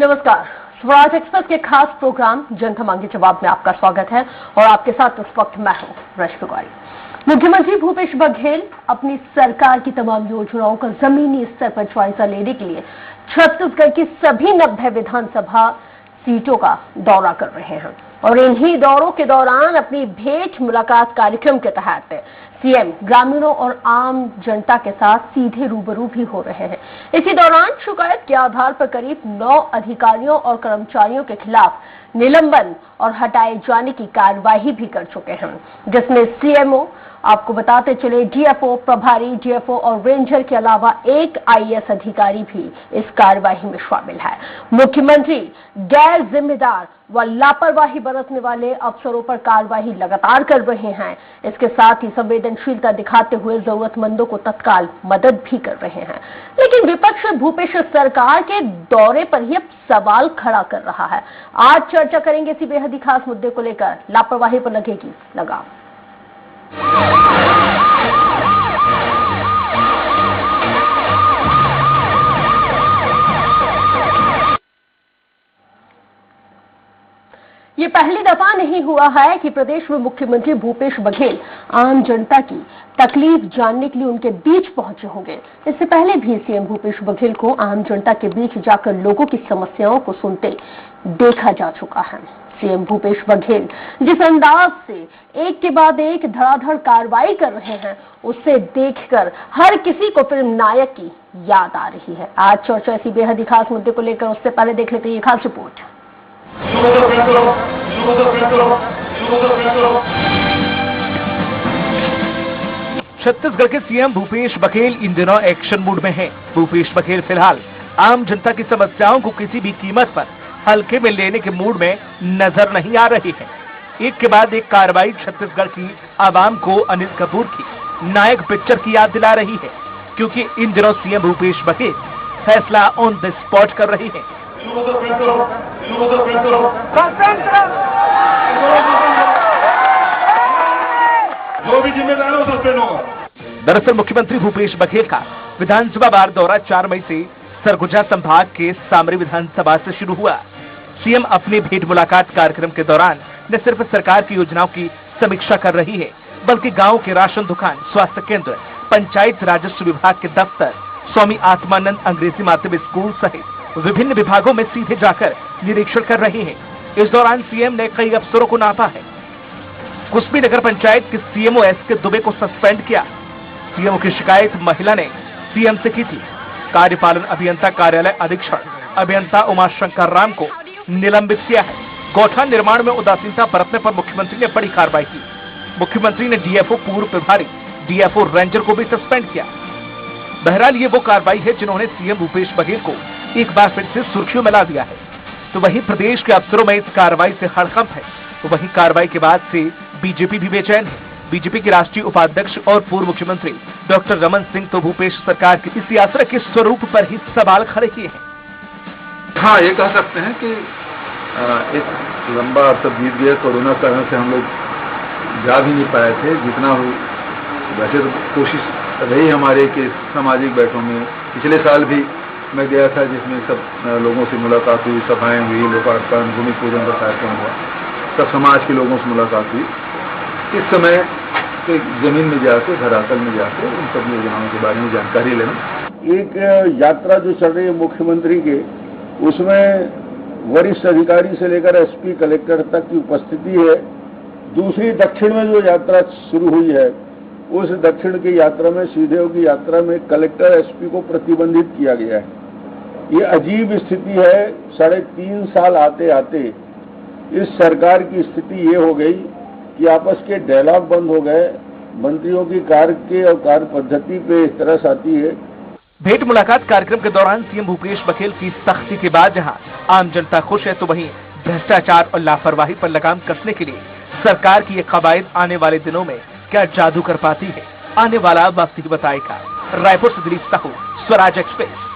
नमस्कार। स्वराज एक्सप्रेस के खास प्रोग्राम जनता मांगे जवाब में आपका स्वागत है और आपके साथ इस वक्त मैं हूं रश्मि गौरी। मुख्यमंत्री भूपेश बघेल अपनी सरकार की तमाम योजनाओं का जमीनी स्तर पर जायजा लेने के लिए छत्तीसगढ़ की सभी 90 विधानसभा सीटों का दौरा कर रहे हैं और इन्हीं दौरों के दौरान अपनी भेंट मुलाकात कार्यक्रम के तहत सीएम ग्रामीणों और आम जनता के साथ सीधे रूबरू भी हो रहे हैं। इसी दौरान शिकायत के आधार पर करीब 9 अधिकारियों और कर्मचारियों के खिलाफ निलंबन और हटाए जाने की कार्यवाही भी कर चुके हैं, जिसमें सीएमओ, आपको बताते चले डीएफओ, प्रभारी डीएफओ और रेंजर के अलावा एक आईएएस अधिकारी भी इस कार्यवाही में शामिल है। मुख्यमंत्री गैर जिम्मेदार व लापरवाही बरतने वाले अफसरों पर कार्यवाही लगातार कर रहे हैं। इसके साथ ही संवेदनशीलता दिखाते हुए जरूरतमंदों को तत्काल मदद भी कर रहे हैं। लेकिन विपक्ष भूपेश सरकार के दौरे पर ही अब सवाल खड़ा कर रहा है। आज चर्चा करेंगे इसी बेहद ही खास मुद्दे को लेकर, लापरवाही पर लगेगी लगाम। ये पहली दफा नहीं हुआ है कि प्रदेश में मुख्यमंत्री भूपेश बघेल आम जनता की तकलीफ जानने के लिए उनके बीच पहुंचे होंगे। इससे पहले भी सीएम भूपेश बघेल को आम जनता के बीच जाकर लोगों की समस्याओं को सुनते देखा जा चुका है। सीएम भूपेश बघेल जिस अंदाज से एक के बाद एक धड़ाधड़ कार्रवाई कर रहे हैं, उससे देखकर हर किसी को फिल्म नायक की याद आ रही है। आज चर्चा इसी बेहद ही खास मुद्दे को लेकर, उससे पहले देख लेते हैं ये खास रिपोर्ट। छत्तीसगढ़ के सीएम भूपेश बघेल इन दिनों एक्शन मूड में हैं। भूपेश बघेल फिलहाल आम जनता की समस्याओं को किसी भी कीमत पर हल्के में लेने के मूड में नजर नहीं आ रही है। एक के बाद एक कार्रवाई छत्तीसगढ़ की आवाम को अनिल कपूर की नायक पिक्चर की याद दिला रही है, क्योंकि इन दिनों सीएम भूपेश बघेल फैसला ऑन द स्पॉट कर रही है। जो भी जिम्मेदार हो सस्पेंड होगा। दरअसल मुख्यमंत्री भूपेश बघेल का विधानसभा वार दौरा 4 मई से सरगुजा संभाग के सामरी विधानसभा से शुरू हुआ। सीएम अपने भेंट मुलाकात कार्यक्रम के दौरान न सिर्फ सरकार की योजनाओं की समीक्षा कर रही है, बल्कि गांव के राशन दुकान, स्वास्थ्य केंद्र, पंचायत राजस्व विभाग के दफ्तर, स्वामी आत्मानंद अंग्रेजी माध्यम स्कूल सहित विभिन्न विभागों में सीधे जाकर निरीक्षण कर रही है। इस दौरान सीएम ने कई अफसरों को नापा है। कुसमी नगर पंचायत के सीएमओ एसके दुबे को सस्पेंड किया। सीएमओ की शिकायत महिला ने सीएम से की थी। कार्यपालन अभियंता कार्यालय अधीक्षक अभियंता उमाशंकर राम को निलंबित किया है। गौठान निर्माण में उदासीनता बरतने पर मुख्यमंत्री ने बड़ी कार्रवाई की। मुख्यमंत्री ने डीएफओ, पूर्व प्रभारी डीएफओ, रेंजर को भी सस्पेंड किया। बहरहाल ये वो कार्रवाई है जिन्होंने सीएम भूपेश बघेल को एक बार फिर से सुर्खियों में ला दिया है। तो वहीं प्रदेश के अफसरों में इस कार्रवाई से हड़कंप है, तो वहीं कार्रवाई के बाद से बीजेपी भी बेचैन है। बीजेपी के राष्ट्रीय उपाध्यक्ष और पूर्व मुख्यमंत्री डॉक्टर रमन सिंह तो भूपेश सरकार की इस यात्रा के स्वरूप पर ही सवाल खड़े किए हैं। हाँ, ये कह सकते हैं कि एक लंबा अर्थ बीत गया। कोरोना कारण से हम लोग जा भी नहीं पाए थे। जितना हो वैसे तो कोशिश रही हमारे कि सामाजिक बैठकों में, पिछले साल भी मैं गया था जिसमें सब लोगों से मुलाकात हुई, सभाएं हुई, लोकार्पण, भूमि पूजन का कार्यक्रम हुआ, सब समाज के लोगों से मुलाकात हुई। इस समय तो जमीन में जाकर, धरातल में जाकर उन सब योजनाओं के बारे में जानकारी लेना। एक यात्रा जो चल रही है मुख्यमंत्री के, उसमें वरिष्ठ अधिकारी से लेकर एसपी, कलेक्टर तक की उपस्थिति है। दूसरी दक्षिण में जो यात्रा शुरू हुई है, उस दक्षिण की यात्रा में, सीधे की यात्रा में कलेक्टर एसपी को प्रतिबंधित किया गया है। ये अजीब स्थिति है। 3.5 साल आते आते इस सरकार की स्थिति ये हो गई कि आपस के डायलॉग बंद हो गए। मंत्रियों की कार्य के और कार्य पद्धति पे इस तरह आती है। भेंट मुलाकात कार्यक्रम के दौरान सीएम भूपेश बघेल की सख्ती के बाद जहां आम जनता खुश है, तो वहीं भ्रष्टाचार और लापरवाही पर लगाम कसने के लिए सरकार की ये कवायद आने वाले दिनों में क्या जादू कर पाती है, आने वाला वक्त ही बताएगा। रायपुर से दिलीप साहू, स्वराज एक्सप्रेस।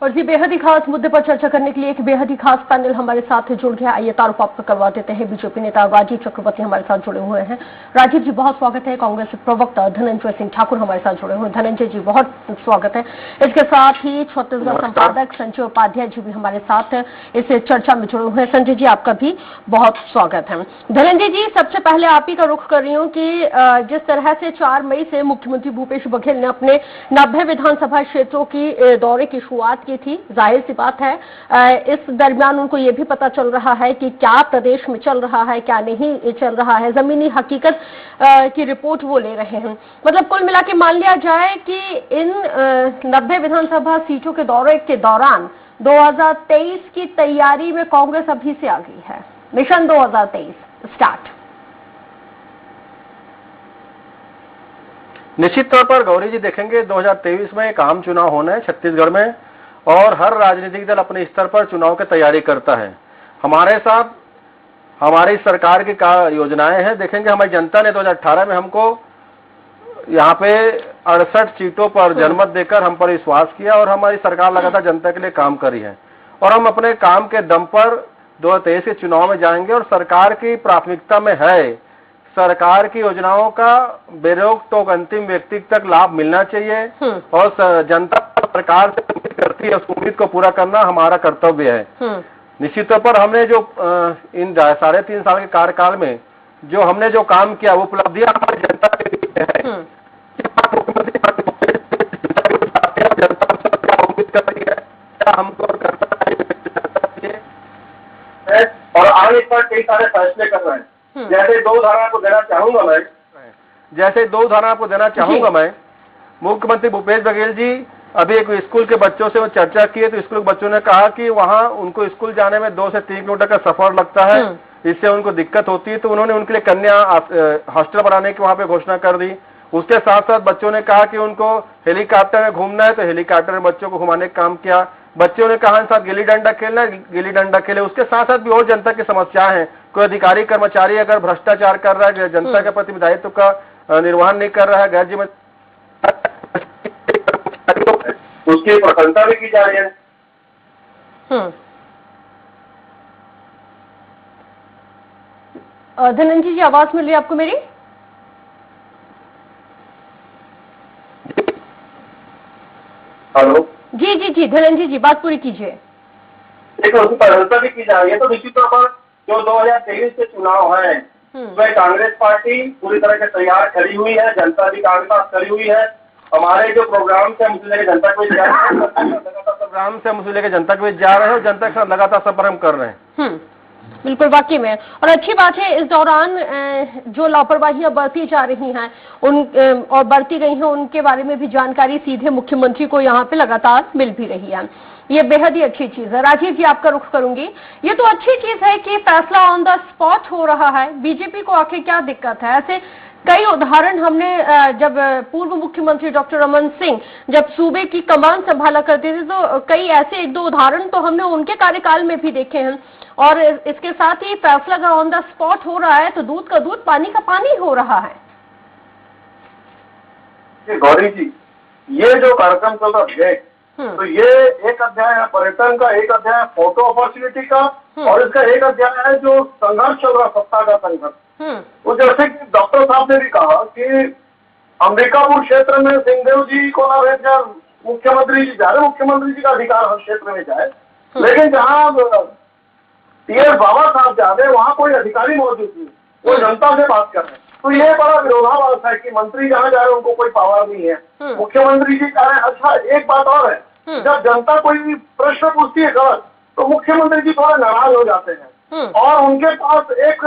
और जी बेहद ही खास मुद्दे पर चर्चा करने के लिए एक बेहद ही खास पैनल हमारे साथ जुड़ गया। आइए तारुफ आपको करवा देते हैं। बीजेपी नेता राजीव चक्रवर्ती हमारे साथ जुड़े हुए हैं। राजीव जी बहुत स्वागत है। कांग्रेस प्रवक्ता धनंजय सिंह ठाकुर हमारे साथ जुड़े हुए हैं। धनंजय जी बहुत स्वागत है। इसके साथ ही छत्तीसगढ़ संपादक संजय उपाध्याय जी भी हमारे साथ इस चर्चा में जुड़े हुए हैं। संजय जी आपका भी बहुत स्वागत है। धनंजय जी सबसे पहले आप ही का रुख कर रही हूँ कि जिस तरह से 4 मई से मुख्यमंत्री भूपेश बघेल ने अपने 90 विधानसभा क्षेत्रों की दौरे की शुरुआत की थी, जाहिर सी बात है इस दरमियान उनको ये भी पता चल रहा है कि क्या प्रदेश में चल रहा है क्या नहीं चल रहा है, जमीनी हकीकत की रिपोर्ट वो ले रहे हैं। मतलब कुल मिला के मान लिया जाए कि इन 90 विधानसभा सीटों के दौरे के दौरान 2023 की तैयारी में कांग्रेस अभी से आ गई है। Mission 2023 start. निश्चित तौर पर गौरी जी देखेंगे 2023 में एक आम चुनाव होना है छत्तीसगढ़ में और हर राजनीतिक दल अपने स्तर पर चुनाव की तैयारी करता है। हमारे साथ हमारी सरकार की योजनाएं हैं। देखेंगे हमारी जनता ने 2018 में हमको यहाँ पे 68 सीटों पर जनमत देकर हम पर विश्वास किया और हमारी सरकार लगातार जनता के लिए काम करी है और हम अपने काम के दम पर 2023 के चुनाव में जाएंगे और सरकार की प्राथमिकता में है सरकार की योजनाओं का बेरोक टोक अंतिम व्यक्ति तक लाभ मिलना चाहिए और जनता सरकार से उम्मीद करती है, उस उम्मीद को पूरा करना हमारा कर्तव्य है। निश्चित तौर पर हमने जो इन 3.5 साल के कार्यकाल में जो हमने जो काम किया वो उपलब्धियां हमारी जनता के बीच है। जनता क्या उम्मीद कर रही है, क्या हमको करना चाहिए और आज इस पर कई सारे फैसले कर रहे हैं। जैसे 2 उदाहरण आपको देना चाहूंगा मैं मुख्यमंत्री भूपेश बघेल जी अभी एक स्कूल के बच्चों से वो चर्चा की है तो स्कूल के बच्चों ने कहा कि वहाँ उनको स्कूल जाने में 2 से 3 किलोमीटर का सफर लगता है, इससे उनको दिक्कत होती है, तो उन्होंने उनके लिए कन्या हॉस्टल बनाने की वहाँ पे घोषणा कर दी। उसके साथ साथ बच्चों ने कहा कि उनको हेलीकॉप्टर में घूमना है तो हेलीकॉप्टर में बच्चों को घुमाने का काम किया। बच्चों ने कहा साथ गिल्ली डंडा खेलना है, गिल्ली डंडा खेले। उसके साथ साथ भी और जनता की समस्याएं हैं। कोई अधिकारी कर्मचारी अगर भ्रष्टाचार कर रहा है, जनता के प्रति दायित्व का निर्वहन नहीं कर रहा है, गैर जिम्मेदार उसकी प्रशंसा भी की जा रही है। धनंजय जी आवाज मिल रही है आपको मेरी? हेलो जी जी जी धनंजय जी बात पूरी कीजिए। देखो उसकी प्रशंसा भी की जा रही है। तो निश्चित तौर पर जो 2023 के चुनाव है उसमें कांग्रेस पार्टी पूरी तरह से तैयार खड़ी हुई है, जनता भी कांग्रेस पास खड़ी हुई है। हमारे जो प्रोग्राम से हम उसे लेकर जनता को जा रहे हैं, प्रोग्राम से हम उसे लेकर जनता के बीच जा रहे हैं और जनता के साथ लगातार संपर्क कर रहे हैं। बिल्कुल वाकई में और अच्छी बात है। इस दौरान जो लापरवाहियां बरती जा रही हैं उन और बरती गई हैं उनके बारे में भी जानकारी सीधे मुख्यमंत्री को यहाँ पे लगातार मिल भी रही है। ये बेहद ही अच्छी चीज है। राजीव जी आपका रुख करूंगी। ये तो अच्छी चीज है कि फैसला ऑन द स्पॉट हो रहा है। बीजेपी को आखिर क्या दिक्कत है? ऐसे कई उदाहरण हमने जब पूर्व मुख्यमंत्री डॉक्टर रमन सिंह जब सूबे की कमान संभाला करते थे तो कई ऐसे 1-2 उदाहरण तो हमने उनके कार्यकाल में भी देखे हैं। और इसके साथ ही फैसला अगर ऑन द स्पॉट हो रहा है तो दूध का दूध पानी का पानी हो रहा है। गौरी जी ये जो कार्यक्रम चल रहा है तो ये एक अध्याय है पर्यटन का, एक अध्याय है फोटो अपॉर्चुनिटी का और इसका एक अध्याय है जो संघर्ष चल रहा सत्ता का संघर्ष। तो जैसे कि डॉक्टर साहब ने भी कहा कि अंबिकापुर क्षेत्र में सिंहदेव जी को ना भेज जाए, मुख्यमंत्री जी जा रहे, मुख्यमंत्री जी का अधिकार हर क्षेत्र में जाए, लेकिन जहाँ टीएस बाबा साहब जा रहे वहाँ कोई अधिकारी मौजूद नहीं, वो जनता से बात कर रहे हैं। तो ये बड़ा विरोधाभास है कि मंत्री जहाँ जा रहे हैं उनको कोई पावर नहीं है, मुख्यमंत्री जी जा रहे हैं। अच्छा एक बात और है, जब जनता कोई प्रश्न पूछती है गलत तो मुख्यमंत्री जी थोड़ा नाराज हो जाते हैं और उनके पास एक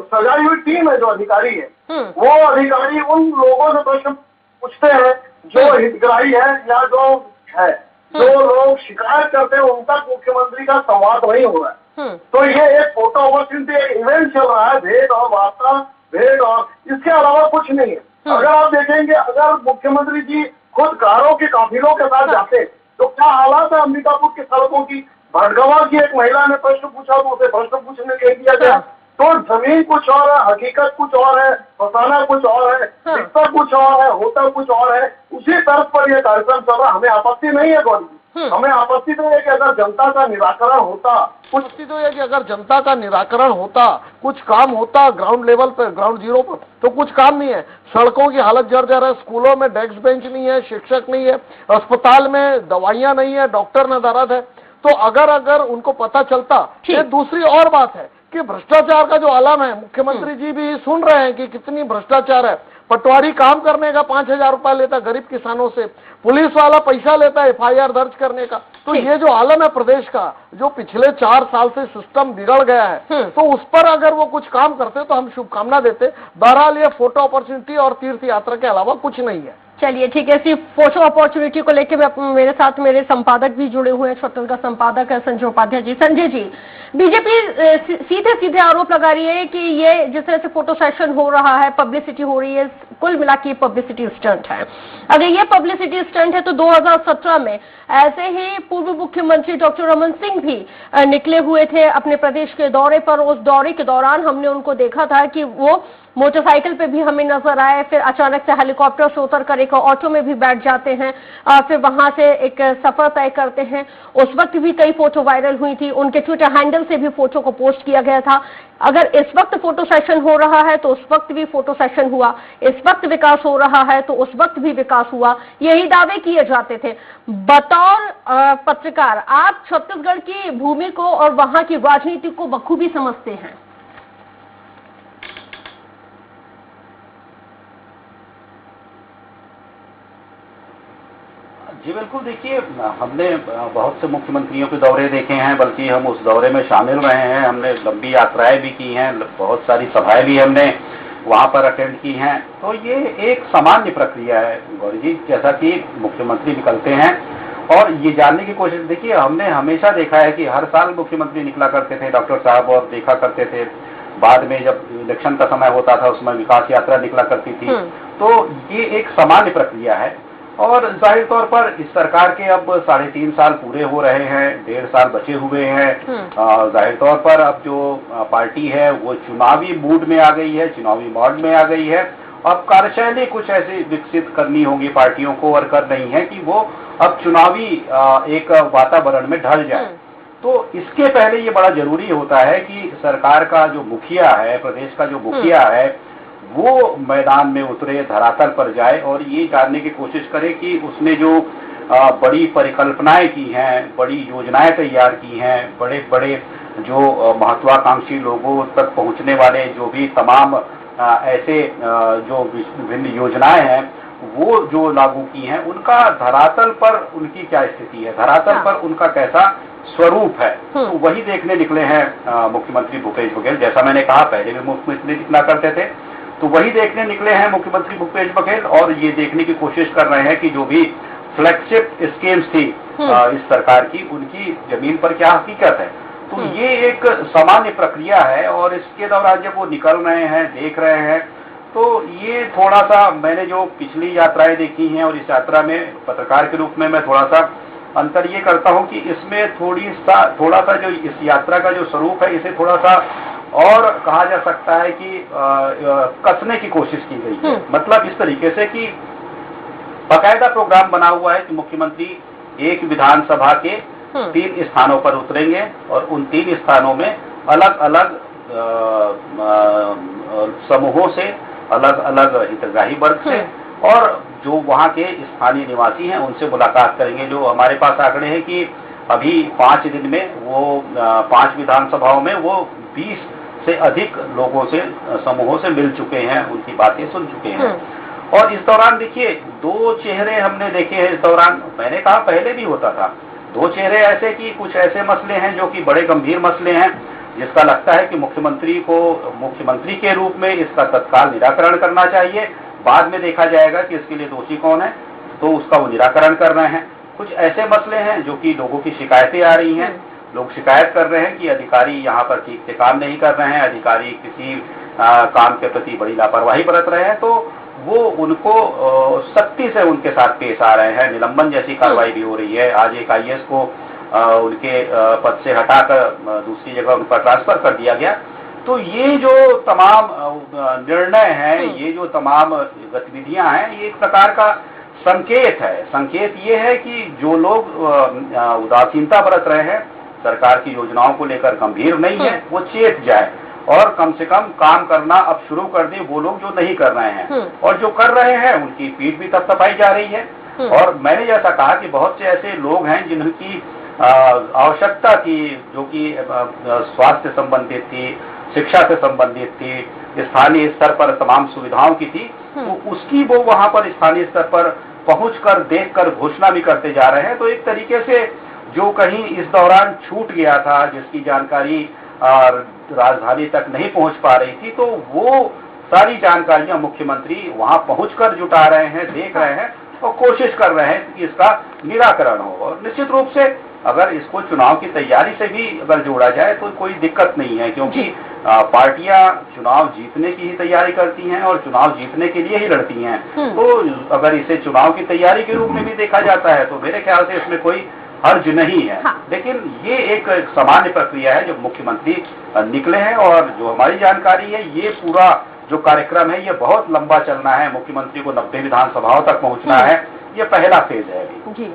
सजाई हुई टीम है जो अधिकारी है, वो अधिकारी उन लोगों से प्रश्न पूछते हैं जो हितग्राही है या जो है, जो लोग शिकायत करते हैं उन तक मुख्यमंत्री का संवाद वही हो रहा है। तो ये एक फोटो अपॉर्चुनिटी इवेंट चल रहा है, भेद और वार्ता, भेद और इसके अलावा कुछ नहीं है। अगर आप देखेंगे अगर मुख्यमंत्री जी खुद कारों के काफिलों के साथ जाते तो क्या हालात है अंबिकापुर की सड़कों की। भटगवा की एक महिला ने प्रश्न पूछा तो उसे प्रश्न पूछने के दिया गया। तो जमीन कुछ और है, हकीकत कुछ और है, फसाना कुछ और है, दिक्कत कुछ और है, होता कुछ और है। उसी तर्ज पर यह कार्यक्रम चल रहा, हमें आपत्ति नहीं है गौरी। हमें आपत्ति तो है कि अगर जनता का निराकरण होता, कुछ काम होता ग्राउंड लेवल पे, ग्राउंड जीरो पर, तो कुछ काम नहीं है। सड़कों की हालत जर्जर है, स्कूलों में डेस्क बेंच नहीं है, शिक्षक नहीं है, अस्पताल में दवाइयां नहीं है, डॉक्टर नदारद है। तो अगर उनको पता चलता। ये दूसरी और बात है कि भ्रष्टाचार का जो आलम है, मुख्यमंत्री जी भी सुन रहे हैं कि कितनी भ्रष्टाचार है। पटवारी काम करने का 5,000 रुपए लेता गरीब किसानों से, पुलिस वाला पैसा लेता है FIR दर्ज करने का। तो ये जो आलम है प्रदेश का, जो पिछले 4 साल से सिस्टम बिगड़ गया है, तो उस पर अगर वो कुछ काम करते तो हम शुभकामना देते। बहरहाल ये फोटो अपॉर्चुनिटी और तीर्थ यात्रा के अलावा कुछ नहीं है। चलिए ठीक है, सिर्फ फोटो अपॉर्चुनिटी को लेकर मेरे साथ मेरे संपादक भी जुड़े हुए हैं, छत्तीसगढ़ का संपादक है संजय उपाध्याय जी। संजय जी, बीजेपी सीधे सीधे आरोप लगा रही है कि ये जिस तरह से फोटो सेशन हो रहा है, पब्लिसिटी हो रही है, कुल मिला के पब्लिसिटी स्टंट है। अगर ये पब्लिसिटी स्टंट है तो 2017 में ऐसे ही पूर्व मुख्यमंत्री डॉक्टर रमन सिंह भी निकले हुए थे अपने प्रदेश के दौरे पर। उस दौरे के दौरान हमने उनको देखा था कि वो मोटरसाइकिल पे भी हमें नजर आए, फिर अचानक से हेलीकॉप्टर से उतर कर एक ऑटो में भी बैठ जाते हैं, फिर वहां से एक सफर तय करते हैं। उस वक्त भी कई फोटो वायरल हुई थी, उनके ट्विटर हैंडल से भी फोटो को पोस्ट किया गया था। अगर इस वक्त फोटो सेशन हो रहा है तो उस वक्त भी फोटो सेशन हुआ, इस वक्त विकास हो रहा है तो उस वक्त भी विकास हुआ, यही दावे किए जाते थे। बतौर पत्रकार आप छत्तीसगढ़ की भूमि को और वहां की राजनीति को बखूबी समझते हैं। जी बिल्कुल, देखिए हमने बहुत से मुख्यमंत्रियों के दौरे देखे हैं, बल्कि हम उस दौरे में शामिल रहे हैं। हमने लंबी यात्राएं भी की हैं, बहुत सारी सभाएं भी हमने वहां पर अटेंड की हैं। तो ये एक सामान्य प्रक्रिया है गौरी जी, जैसा कि मुख्यमंत्री निकलते हैं और ये जानने की कोशिश। देखिए हमने हमेशा देखा है कि हर साल मुख्यमंत्री निकला करते थे डॉक्टर साहब, और देखा करते थे। बाद में जब इलेक्शन का समय होता था उसमें विकास यात्रा निकला करती थी। तो ये एक सामान्य प्रक्रिया है। और जाहिर तौर पर इस सरकार के अब 3.5 साल पूरे हो रहे हैं, 1.5 साल बचे हुए हैं। जाहिर तौर पर अब जो पार्टी है वो चुनावी मूड में आ गई है, चुनावी मोड में आ गई है। अब कार्यशैली कुछ ऐसी विकसित करनी होगी पार्टियों को, और कर रही है कि वो अब चुनावी एक वातावरण में ढल जाए। तो इसके पहले ये बड़ा जरूरी होता है कि सरकार का जो मुखिया है, प्रदेश का जो मुखिया है, वो मैदान में उतरे, धरातल पर जाए और ये जानने की कोशिश करे कि उसने जो बड़ी परिकल्पनाएं की हैं, बड़ी योजनाएं तैयार की हैं, बड़े बड़े जो महत्वाकांक्षी लोगों तक पहुंचने वाले जो भी तमाम ऐसे जो विभिन्न योजनाएं हैं वो जो लागू की हैं, उनका धरातल पर उनकी क्या स्थिति है, धरातल पर उनका कैसा स्वरूप है। तो वही देखने निकले हैं मुख्यमंत्री भूपेश बघेल। जैसा मैंने कहा, पहले भी मुख्यमंत्री निकला करते थे, तो वही देखने निकले हैं मुख्यमंत्री भूपेश बघेल, और ये देखने की कोशिश कर रहे हैं कि जो भी फ्लैगशिप स्कीम्स थी इस सरकार की, उनकी जमीन पर क्या हकीकत है। तो ये एक सामान्य प्रक्रिया है, और इसके दौरान जब वो निकल रहे हैं, देख रहे हैं, तो ये थोड़ा सा मैंने जो पिछली यात्राएं देखी हैं और इस यात्रा में पत्रकार के रूप में मैं थोड़ा सा अंतर ये करता हूं कि इसमें थोड़ा सा जो इस यात्रा का जो स्वरूप है, इसे थोड़ा सा और कहा जा सकता है कि कसने की कोशिश की गई है। मतलब इस तरीके से कि बाकायदा प्रोग्राम बना हुआ है कि मुख्यमंत्री एक विधानसभा के 3 स्थानों पर उतरेंगे, और उन 3 स्थानों में अलग अलग समूहों से, अलग अलग हितग्राही वर्ग से, और जो वहां के स्थानीय निवासी हैं उनसे मुलाकात करेंगे। जो हमारे पास आंकड़े हैं कि अभी 5 दिन में वो 5 विधानसभाओं में वो 20 से अधिक लोगों से, समूहों से मिल चुके हैं, उनकी बातें सुन चुके हैं। और इस दौरान देखिए 2 चेहरे हमने देखे हैं इस दौरान। मैंने कहा पहले भी होता था, 2 चेहरे ऐसे कि कुछ ऐसे मसले हैं जो कि बड़े गंभीर मसले हैं, जिसका लगता है कि मुख्यमंत्री को मुख्यमंत्री के रूप में इसका तत्काल निराकरण करना चाहिए। बाद में देखा जाएगा कि इसके लिए दोषी कौन है, तो उसका वो निराकरण कर रहे हैं। कुछ ऐसे मसले हैं जो कि लोगों की शिकायतें आ रही हैं, लोग शिकायत कर रहे हैं कि अधिकारी यहाँ पर ठीक से काम नहीं कर रहे हैं, अधिकारी किसी काम के प्रति बड़ी लापरवाही बरत रहे हैं, तो वो उनको सख्ती से उनके साथ पेश आ रहे हैं। निलंबन जैसी कार्रवाई भी हो रही है। आज एक IAS को उनके पद से हटाकर दूसरी जगह उन पर ट्रांसफर कर दिया गया। तो ये जो तमाम निर्णय हैं, ये जो तमाम गतिविधियां हैं, ये एक प्रकार का संकेत है। संकेत ये है कि जो लोग उदासीनता बरत रहे हैं, सरकार की योजनाओं को लेकर गंभीर नहीं है, वो चेत जाए और कम से कम काम करना अब शुरू कर दे वो लोग जो नहीं कर रहे हैं। और जो कर रहे हैं उनकी पीठ भी थपथपाई जा रही है। और मैंने जैसा कहा कि बहुत से ऐसे लोग हैं जिनकी आवश्यकता थी, जो कि स्वास्थ्य संबंधित थी, शिक्षा से संबंधित थी, स्थानीय स्तर पर तमाम सुविधाओं की थी, तो उसकी वो वहां पर स्थानीय स्तर पर पहुंचकर देखकर घोषणा भी करते जा रहे हैं। तो एक तरीके से जो कहीं इस दौरान छूट गया था, जिसकी जानकारी राजधानी तक नहीं पहुंच पा रही थी, तो वो सारी जानकारियां मुख्यमंत्री वहां पहुंचकर जुटा रहे हैं, देख रहे हैं और कोशिश कर रहे हैं कि इसका निराकरण हो। और निश्चित रूप से अगर इसको चुनाव की तैयारी से भी अगर जोड़ा जाए तो कोई दिक्कत नहीं है, क्योंकि पार्टियां चुनाव जीतने की ही तैयारी करती हैं और चुनाव जीतने के लिए ही लड़ती हैं। तो अगर इसे चुनाव की तैयारी के रूप में भी देखा जाता है तो मेरे ख्याल से इसमें कोई हर्ज नहीं है। लेकिन ये एक सामान्य प्रक्रिया है जो मुख्यमंत्री निकले हैं, और जो हमारी जानकारी है ये पूरा जो कार्यक्रम है ये बहुत लंबा चलना है। मुख्यमंत्री को 90 विधानसभाओं तक पहुंचना है, ये पहला फेज है अभी। जी।